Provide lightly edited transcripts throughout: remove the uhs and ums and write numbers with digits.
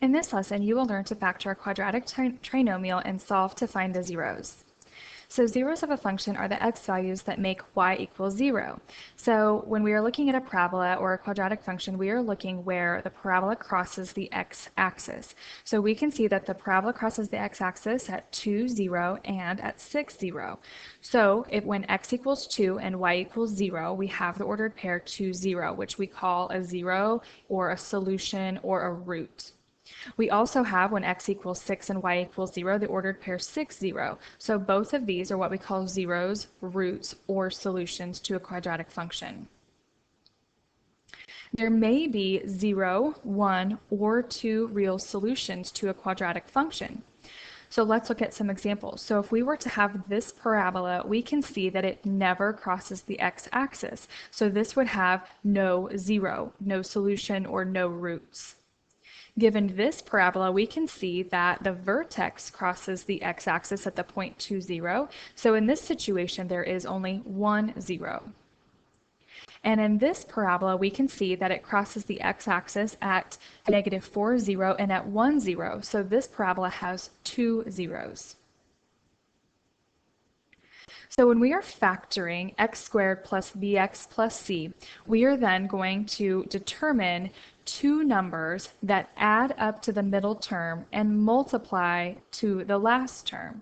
In this lesson, you will learn to factor a quadratic trinomial and solve to find the zeros. So zeros of a function are the x values that make y equal 0. So when we are looking at a parabola or a quadratic function, we are looking where the parabola crosses the x-axis. So we can see that the parabola crosses the x-axis at 2, 0 and at 6, 0. So when x equals 2 and y equals 0, we have the ordered pair 2, 0, which we call a zero or a solution or a root. We also have when x equals 6 and y equals 0, the ordered pair 6, 0. So both of these are what we call zeros, roots, or solutions to a quadratic function. There may be 0, 1, or 2 real solutions to a quadratic function. So let's look at some examples. So if we were to have this parabola, we can see that it never crosses the x-axis. So this would have no zero, no solution, or no roots. Given this parabola, we can see that the vertex crosses the x-axis at the point 2, 0. So in this situation, there is only 1, 0. And in this parabola, we can see that it crosses the x-axis at -4, 0 and at 1, 0. So this parabola has 2 zeros. So when we are factoring x squared plus bx plus c, we are then going to determine two numbers that add up to the middle term and multiply to the last term.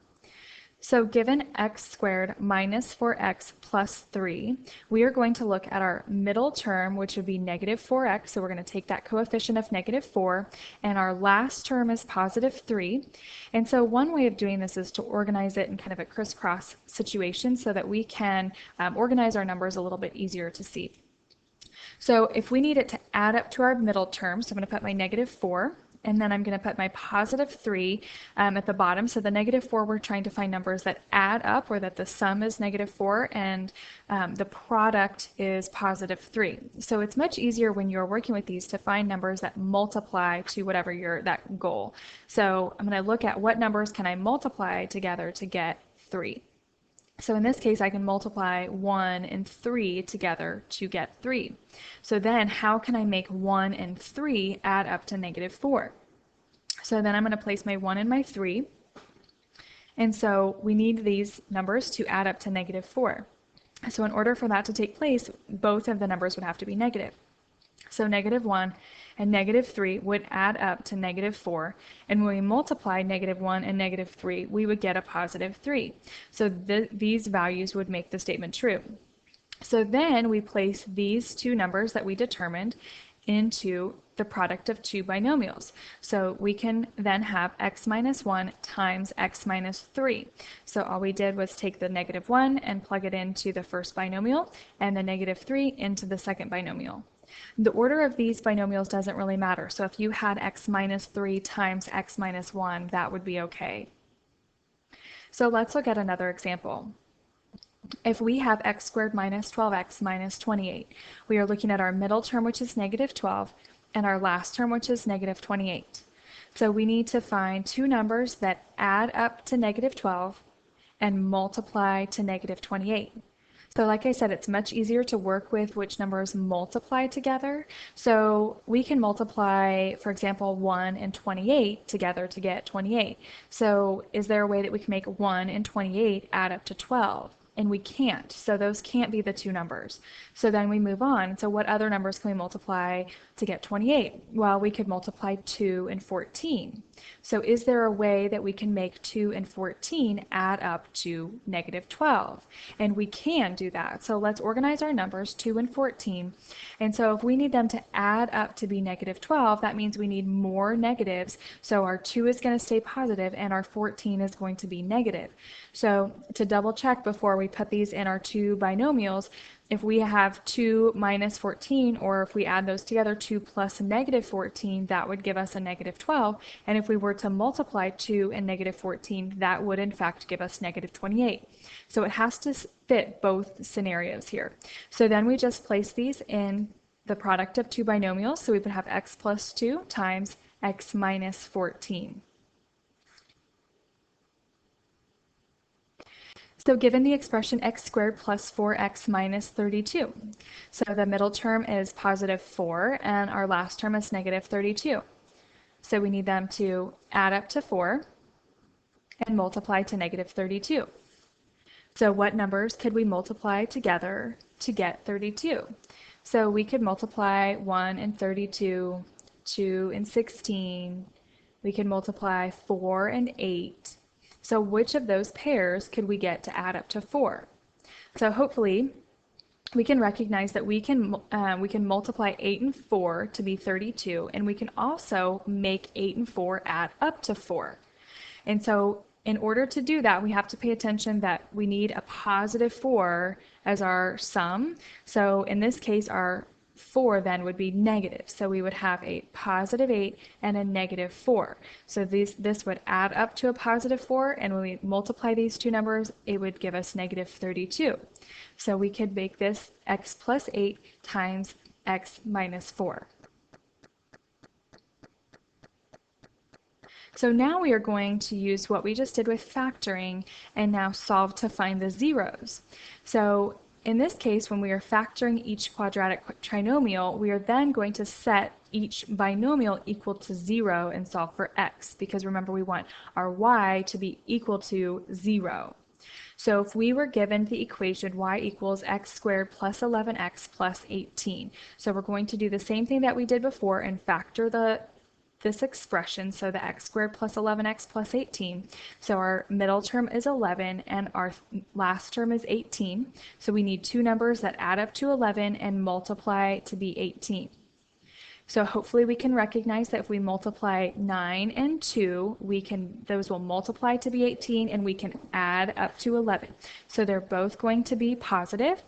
So given x squared minus 4x plus 3, we are going to look at our middle term, which would be -4x. So we're going to take that coefficient of -4, and our last term is +3. And so one way of doing this is to organize it in kind of a crisscross situation so that we can organize our numbers a little bit easier to see. So if we need it to add up to our middle term, so I'm going to put my -4, and then I'm going to put my +3 at the bottom. So the -4, we're trying to find numbers that add up, or that the sum is -4 and the product is +3. So it's much easier when you're working with these to find numbers that multiply to whatever that goal. So I'm going to look at what numbers can I multiply together to get 3. So in this case, I can multiply 1 and 3 together to get 3. So then how can I make 1 and 3 add up to -4? So then I'm going to place my 1 and my 3. And so we need these numbers to add up to -4. So in order for that to take place, both of the numbers would have to be negative. So -1 and -3 would add up to -4, and when we multiply -1 and -3, we would get a +3. So these values would make the statement true. So then we place these two numbers that we determined into the product of two binomials. So we can then have x minus 1 times x minus 3. So all we did was take the -1 and plug it into the first binomial, and the -3 into the second binomial. The order of these binomials doesn't really matter. So if you had x minus 3 times x minus 1, that would be okay. So let's look at another example. If we have x squared minus 12x minus 28, we are looking at our middle term, which is -12, and our last term, which is -28. So we need to find two numbers that add up to -12 and multiply to -28. So like I said, it's much easier to work with which numbers multiply together. So we can multiply, for example, 1 and 28 together to get 28. So is there a way that we can make 1 and 28 add up to 12? And we can't, so those can't be the two numbers. So then we move on. So what other numbers can we multiply to get 28? Well, we could multiply 2 and 14. So is there a way that we can make 2 and 14 add up to -12? And we can do that. So let's organize our numbers, 2 and 14. And so if we need them to add up to be -12, that means we need more negatives. So our 2 is going to stay positive and our 14 is going to be negative. So to double check before we put these in our two binomials, if we have 2 minus 14, or if we add those together, 2 plus -14, that would give us a -12. And if we were to multiply 2 and -14, that would in fact give us -28. So it has to fit both scenarios here. So then we just place these in the product of two binomials. So we would have x plus 2 times x minus 14. So given the expression x squared plus 4x minus 32. So the middle term is +4 and our last term is -32. So we need them to add up to 4 and multiply to negative 32. So what numbers could we multiply together to get 32? So we could multiply 1 and 32, 2 and 16. We could multiply 4 and 8. So which of those pairs could we get to add up to 4? So hopefully we can recognize that we can multiply 8 and 4 to be 32, and we can also make 8 and 4 add up to 4. And so in order to do that, we have to pay attention that we need a positive 4 as our sum. So in this case, our 4 then would be negative. So we would have a positive 8 and a negative 4. So this would add up to a positive 4, and when we multiply these two numbers, it would give us negative 32. So we could make this x plus 8 times x minus 4. So now we are going to use what we just did with factoring and now solve to find the zeros. So in this case, when we are factoring each quadratic trinomial, we are then going to set each binomial equal to 0 and solve for x, because remember we want our y to be equal to 0. So if we were given the equation y equals x squared plus 11x plus 18, so we're going to do the same thing that we did before and factor this expression, so the x squared plus 11x plus 18. So our middle term is 11 and our last term is 18. So we need two numbers that add up to 11 and multiply to be 18. So hopefully we can recognize that if we multiply 9 and 2, those will multiply to be 18 and we can add up to 11. So they're both going to be positive.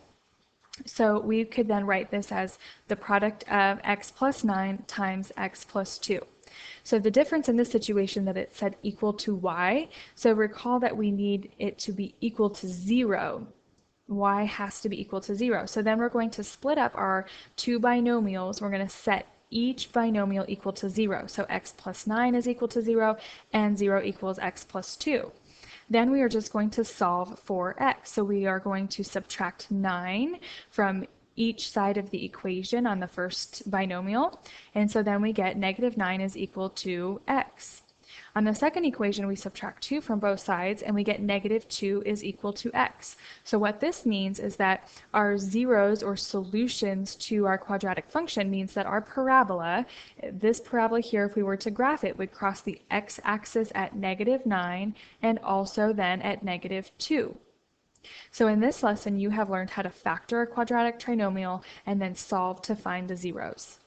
So we could then write this as the product of x plus 9 times x plus 2. So the difference in this situation that it said equal to y, so recall that we need it to be equal to 0. Y has to be equal to 0. So then we're going to split up our two binomials. We're going to set each binomial equal to 0. So x plus 9 is equal to 0 and 0 equals x plus 2. Then we are just going to solve for x. So we are going to subtract 9 from each side of the equation on the first binomial. And so then we get negative 9 is equal to x. On the second equation, we subtract 2 from both sides and we get negative 2 is equal to x. So what this means is that our zeros or solutions to our quadratic function means that our parabola, this parabola here, if we were to graph it, would cross the x-axis at negative 9 and also then at negative 2. So in this lesson, you have learned how to factor a quadratic trinomial and then solve to find the zeros.